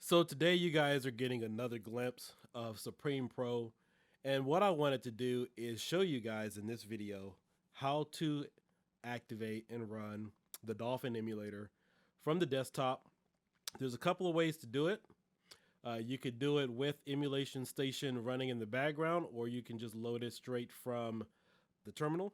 So today you guys are getting another glimpse of Supreme Pro, and what I wanted to do is show you guys in this video how to activate and run the Dolphin emulator from the desktop. There's a couple of ways to do it. You could do it with Emulation Station running in the background, or you can just load it straight from the terminal.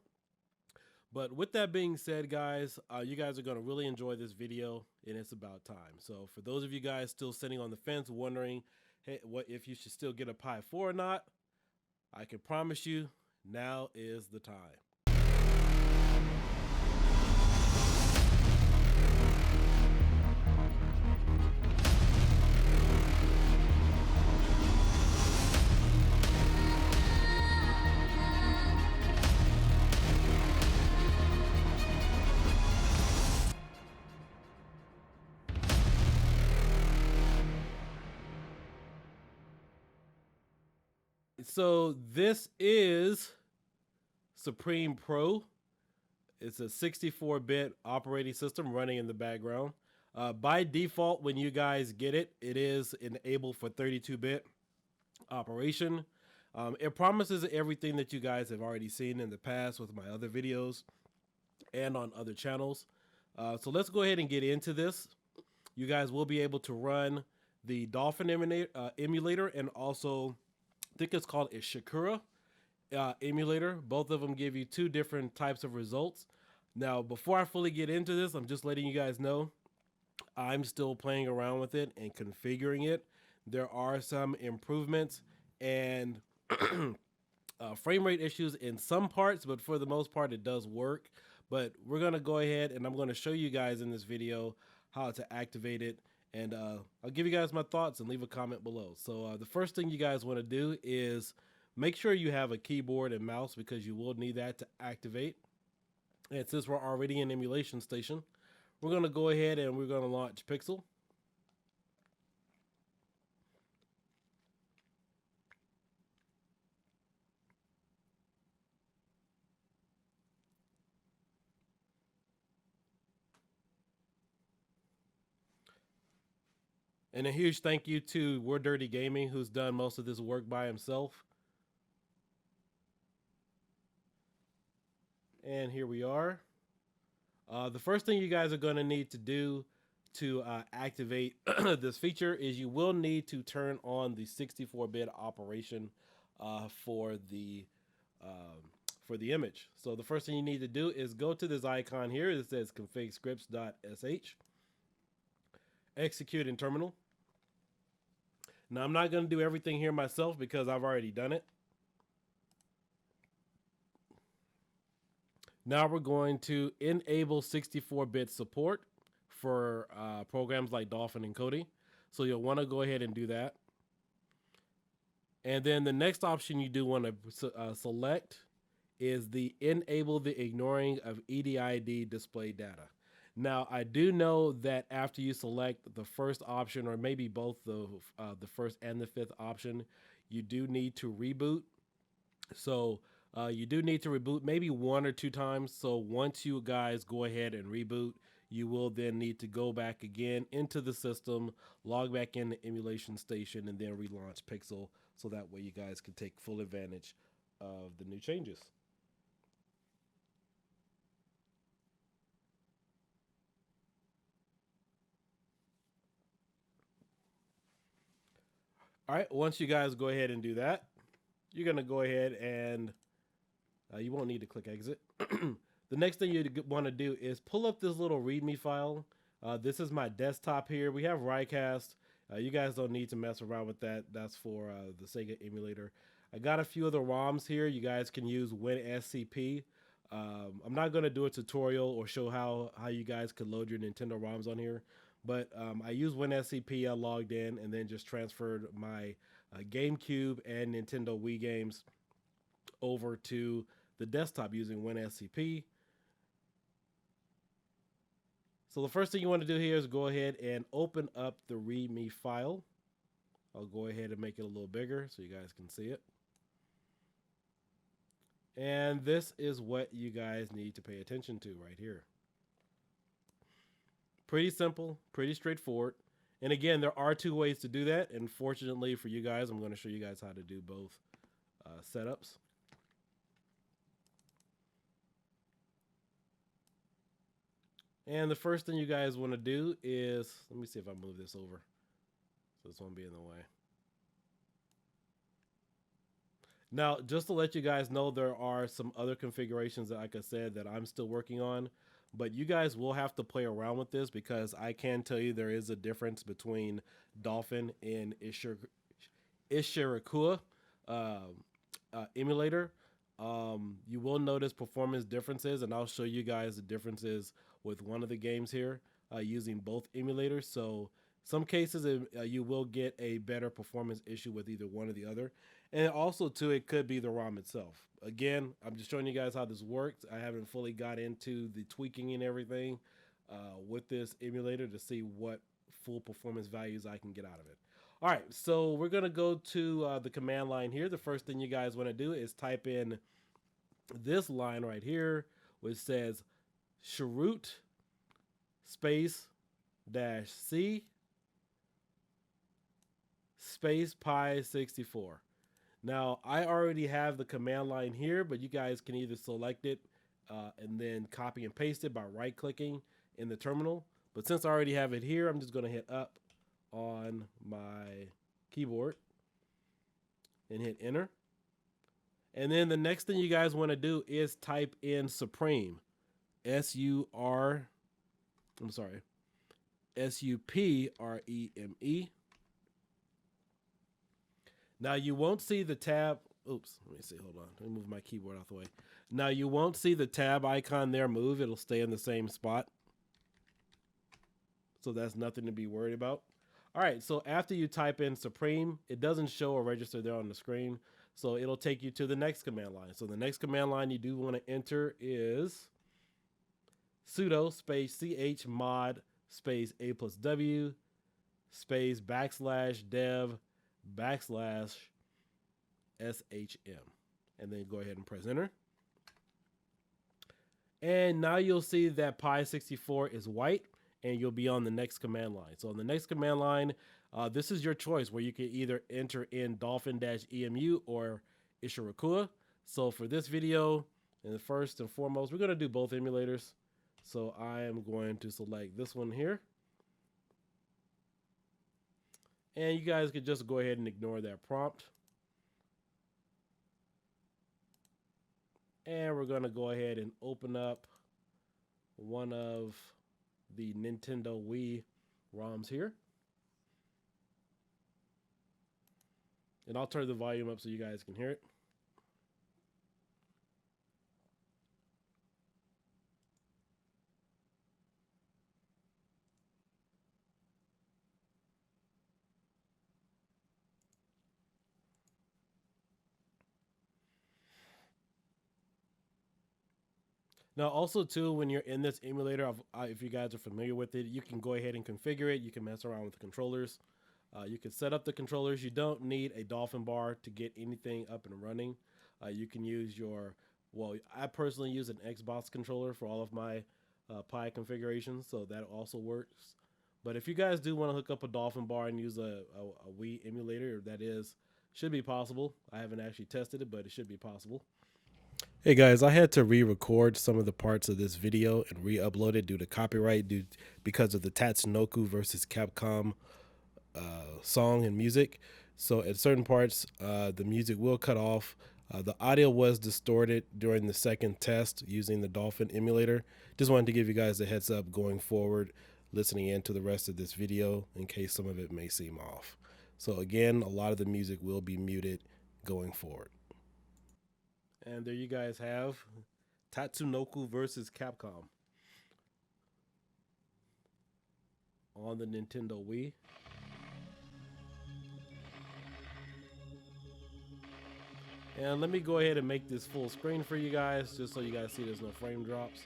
But with that being said, guys, you guys are going to really enjoy this video, and it's about time. So for those of you guys still sitting on the fence wondering, hey, what if you should still get a Pi 4 or not, I can promise you now is the time. So this is Supreme Pro. It's a 64-bit operating system running in the background. By default, when you guys get it, it is enabled for 32-bit operation. It promises everything that you guys have already seen in the past with my other videos and on other channels. So let's go ahead and get into this. You guys will be able to run the Dolphin emulator and also I think it's called a Shakura emulator. Both of them give you two different types of results. Now, before I fully get into this, I'm just letting you guys know I'm still playing around with it and configuring it. There are some improvements and frame rate issues in some parts, but for the most part, it does work. But we're going to go ahead and I'm going to show you guys in this video how to activate it. And I'll give you guys my thoughts and leave a comment below. So the first thing you guys want to do is make sure you have a keyboard and mouse because you will need that to activate. And since we're already in Emulation Station, we're going to go ahead and we're going to launch Pixel. And a huge thank you to We're Dirty Gaming, who's done most of this work by himself. And here we are. The first thing you guys are going to need to do to activate this feature is you will need to turn on the 64-bit operation for the image. So the first thing you need to do is go to this icon here that says config scripts.sh, execute in terminal. Now I'm not going to do everything here myself because I've already done it. Now we're going to enable 64-bit support for programs like Dolphin and Kodi. So you'll want to go ahead and do that. And then the next option you do want to select is the enable the ignoring of EDID display data. Now, I do know that after you select the first option, or maybe both the first and the fifth option, you do need to reboot. So you do need to reboot maybe one or two times. So once you guys go ahead and reboot, you will then need to go back again into the system, log back in the Emulation Station, and then relaunch Pixel. So that way you guys can take full advantage of the new changes. All right, once you guys go ahead and do that, you're going to go ahead and you won't need to click exit. The next thing you want to do is pull up this little README file. This is my desktop here. We have Rycast. You guys don't need to mess around with that. That's for the Sega emulator. I got a few other ROMs here. You guys can use WinSCP. I'm not going to do a tutorial or show how you guys could load your Nintendo ROMs on here. But I used WinSCP, I logged in, and then just transferred my GameCube and Nintendo Wii games over to the desktop using WinSCP. So the first thing you want to do here is go ahead and open up the README file. I'll go ahead and make it a little bigger so you guys can see it. And this is what you guys need to pay attention to right here. Pretty simple, pretty straightforward. And again, there are two ways to do that. And fortunately for you guys, I'm going to show you guys how to do both setups. And the first thing you guys want to do is, let me see if I move this over so this won't be in the way. Now, just to let you guys know, there are some other configurations that, like I said, that I'm still working on. But you guys will have to play around with this because I can tell you there is a difference between Dolphin and Ishirakua emulator. You will notice performance differences, and I'll show you guys the differences with one of the games here using both emulators. So some cases you will get a better performance issue with either one or the other. And also too, it could be the ROM itself. Again, I'm just showing you guys how this works. I haven't fully got into the tweaking and everything with this emulator to see what full performance values I can get out of it. All right, so we're gonna go to the command line here. The first thing you guys wanna do is type in this line right here, which says chroot space -c space pi 64. Now, I already have the command line here, but you guys can either select it and then copy and paste it by right-clicking in the terminal. But since I already have it here, I'm just going to hit up on my keyboard and hit enter. And then the next thing you guys want to do is type in Supreme, S-U-P-R-E-M-E. Now you won't see the tab. Oops, let me see. Hold on. Let me move my keyboard out the way. Now you won't see the tab icon there move. It'll stay in the same spot. So that's nothing to be worried about. All right, so after you type in Supreme, it doesn't show or register there on the screen. So it'll take you to the next command line. So the next command line you do want to enter is sudo space chmod space a+w space /dev /shm, and then go ahead and press enter. And now you'll see that Pi 64 is white, and you'll be on the next command line. So on the next command line, this is your choice where you can either enter in Dolphin-EMU or Ishirakua. So for this video, and first and foremost, we're going to do both emulators. So I am going to select this one here. And you guys could just go ahead and ignore that prompt. And we're going to go ahead and open up one of the Nintendo Wii ROMs here. And I'll turn the volume up so you guys can hear it. Now, also too, when you're in this emulator, if you guys are familiar with it, you can go ahead and configure it. You can mess around with the controllers. You can set up the controllers. You don't need a Dolphin bar to get anything up and running. You can use your, well, I personally use an Xbox controller for all of my Pi configurations, so that also works. But if you guys do want to hook up a Dolphin bar and use a Wii emulator, should be possible. I haven't actually tested it, but it should be possible. Hey guys, I had to re-record some of the parts of this video and re-upload it due to copyright because of the Tatsunoko versus Capcom song and music. So at certain parts, the music will cut off. The audio was distorted during the second test using the Dolphin emulator. Just wanted to give you guys a heads up going forward, listening into the rest of this video in case some of it may seem off. So again, a lot of the music will be muted going forward. And there you guys have Tatsunoko versus Capcom on the Nintendo Wii. And let me go ahead and make this full screen for you guys, just so you guys see there's no frame drops.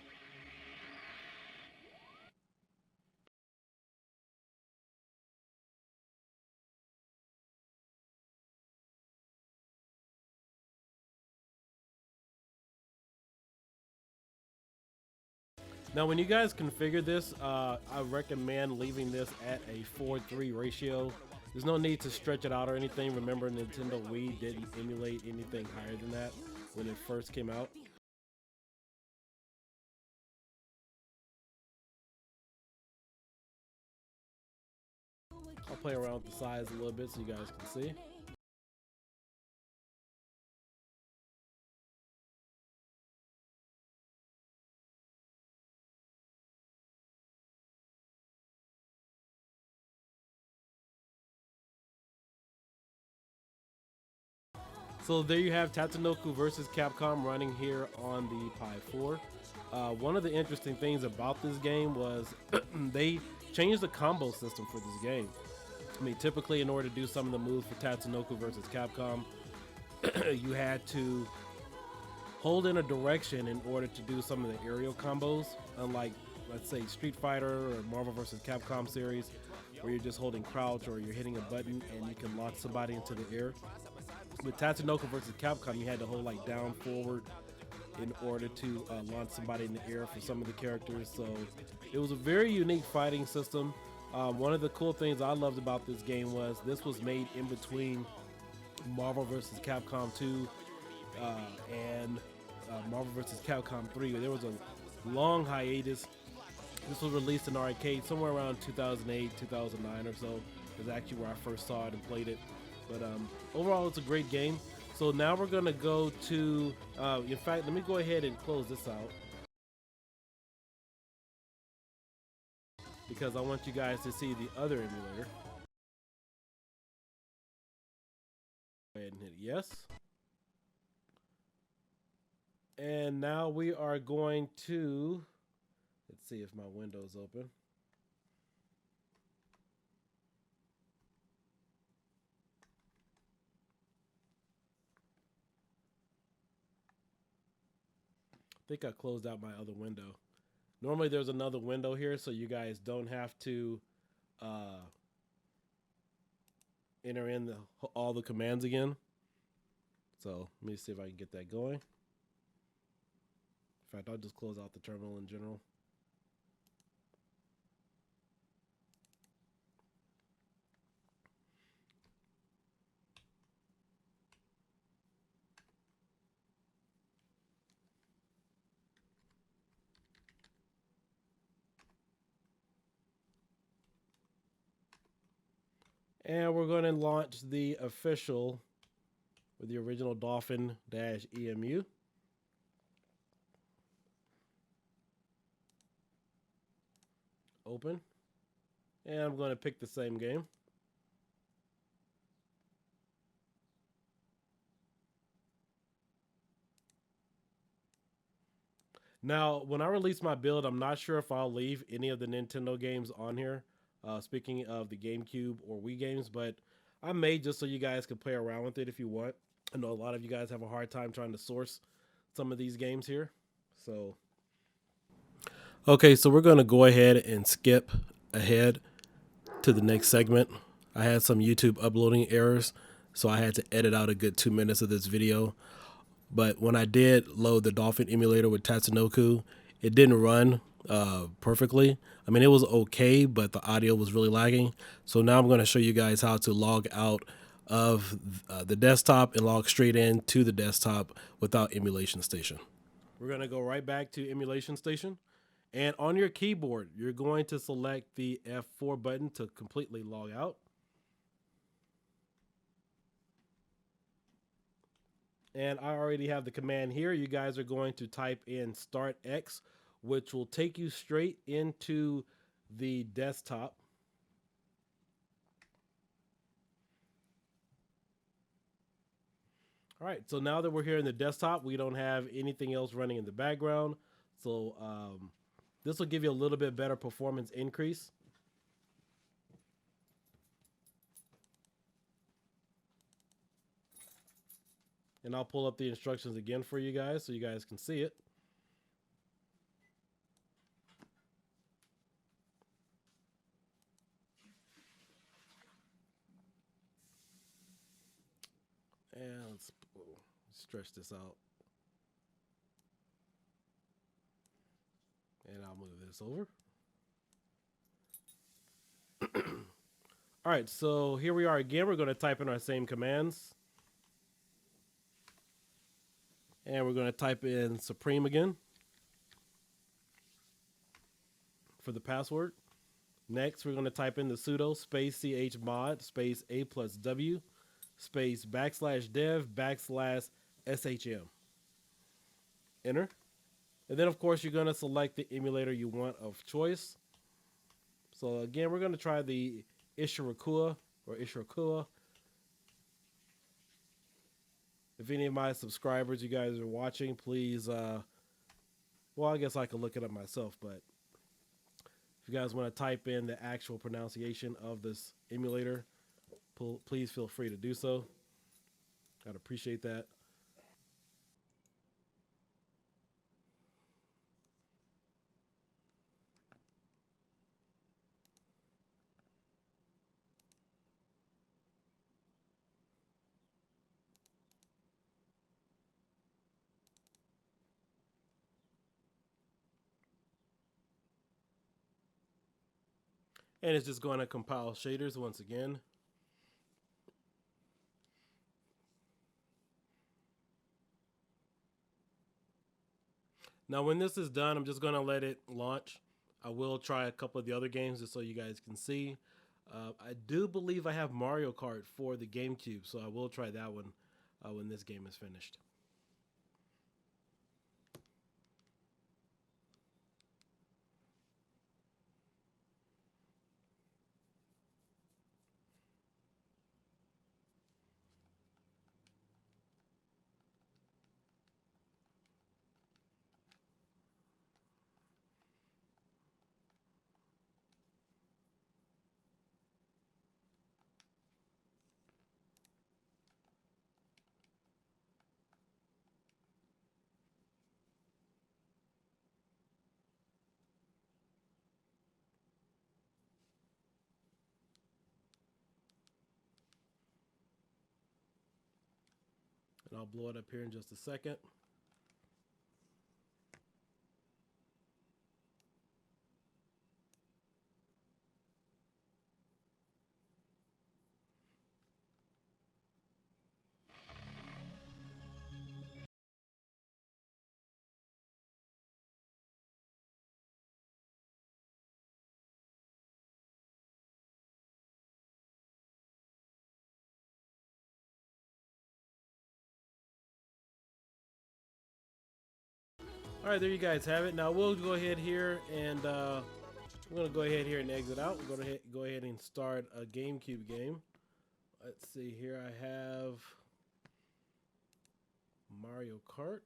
Now, when you guys configure this, I recommend leaving this at a 4:3 ratio. There's no need to stretch it out or anything. Remember, Nintendo Wii didn't emulate anything higher than that when it first came out. I'll play around with the size a little bit so you guys can see. So there you have Tatsunoko versus Capcom running here on the Pi 4. One of the interesting things about this game was they changed the combo system for this game. I mean, typically in order to do some of the moves for Tatsunoko versus Capcom, you had to hold in a direction in order to do some of the aerial combos, unlike, let's say, Street Fighter or Marvel vs. Capcom series, where you're just holding crouch or you're hitting a button and you can launch somebody into the air. With Tatsunoko versus Capcom, you had to hold like down forward in order to launch somebody in the air for some of the characters. So it was a very unique fighting system. One of the cool things I loved about this game was this was made in between Marvel vs. Capcom 2 and Marvel vs. Capcom 3. There was a long hiatus. This was released in arcade somewhere around 2008, 2009 or so. Is actually where I first saw it and played it. But overall, it's a great game. So now we're going to go to, in fact, let me go ahead and close this out, because I want you guys to see the other emulator. Go ahead and hit yes. And now we are going to, let's see if my window's open. I think I closed out my other window. Normally there's another window here so you guys don't have to enter in all the commands again. So let me see if I can get that going. In fact, I'll just close out the terminal in general. And we're going to launch the official with the original Dolphin-EMU. Open. And I'm going to pick the same game. Now, when I release my build, I'm not sure if I'll leave any of the Nintendo games on here. Speaking of the GameCube or Wii games, but I may, just so you guys can play around with it if you want. I know a lot of you guys have a hard time trying to source some of these games here. So, okay, so we're going to go ahead and skip ahead to the next segment. I had some YouTube uploading errors, so I had to edit out a good 2 minutes of this video. But when I did load the Dolphin emulator with Tatsunoko, it didn't run perfectly. I mean, it was okay, but the audio was really lagging. So now I'm going to show you guys how to log out of the desktop and log straight in to the desktop without Emulation Station. We're going to go right back to Emulation Station. And on your keyboard, you're going to select the F4 button to completely log out. And I already have the command here. You guys are going to type in Start X, which will take you straight into the desktop. All right, so now that we're here in the desktop, we don't have anything else running in the background. So this will give you a little bit better performance increase. And I'll pull up the instructions again for you guys so you guys can see it. And let's stretch this out. And I'll move this over. All right, so here we are again. We're going to type in our same commands. And we're going to type in Supreme again for the password. Next, we're going to type in the sudo space chmod space a+w space /dev/shm. Enter. And then, of course, you're going to select the emulator you want of choice. So, again, we're going to try the Ishirokua or Ishirokua. If any of my subscribers, you guys are watching, please, well, I guess I could look it up myself, but if you guys want to type in the actual pronunciation of this emulator, please feel free to do so. I'd appreciate that. And it's just going to compile shaders once again. Now, when this is done, I'm just going to let it launch. I will try a couple of the other games just so you guys can see. I do believe I have Mario Kart for the GameCube, so I will try that one when this game is finished. And I'll blow it up here in just a second. All right, there you guys have it. Now we'll go ahead here and we're gonna go ahead here and exit out. We're gonna go ahead and start a GameCube game. Let's see here. I have Mario Kart.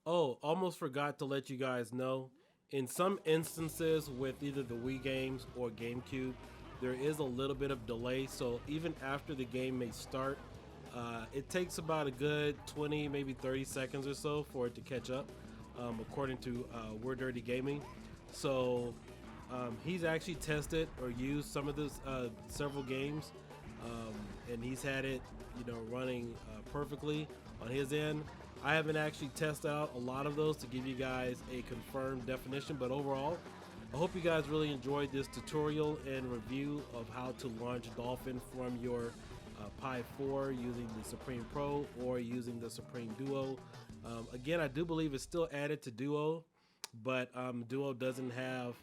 Oh, almost forgot to let you guys know. In some instances with either the Wii games or GameCube, there is a little bit of delay. So even after the game may start, it takes about a good 20, maybe 30 seconds or so for it to catch up, according to We're Dirty Gaming. So he's actually tested or used some of this several games, and he's had it, running perfectly on his end. I haven't actually tested out a lot of those to give you guys a confirmed definition, but overall, I hope you guys really enjoyed this tutorial and review of how to launch Dolphin from your Pi 4 using the Supreme Pro or using the Supreme Duo. Again, I do believe it's still added to Duo, but Duo doesn't have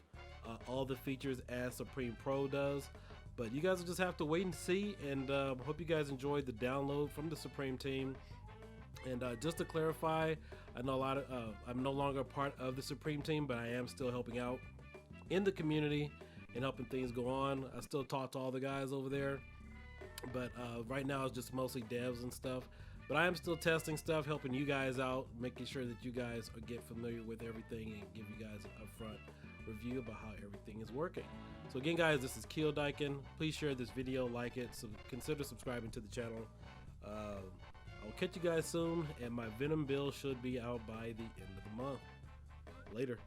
all the features as Supreme Pro does. But you guys will just have to wait and see, and hope you guys enjoyed the download from the Supreme team. And just to clarify, I know I'm no longer a part of the Supreme team, but I am still helping out in the community and helping things go on. I still talk to all the guys over there, but right now it's just mostly devs and stuff. But I am still testing stuff, helping you guys out, making sure that you guys get familiar with everything and give you guys an upfront review about how everything is working. So again, guys, this is Kiodiekin. Please share this video, like it, so consider subscribing to the channel. I'll catch you guys soon, and my Venom build should be out by the end of the month. Later.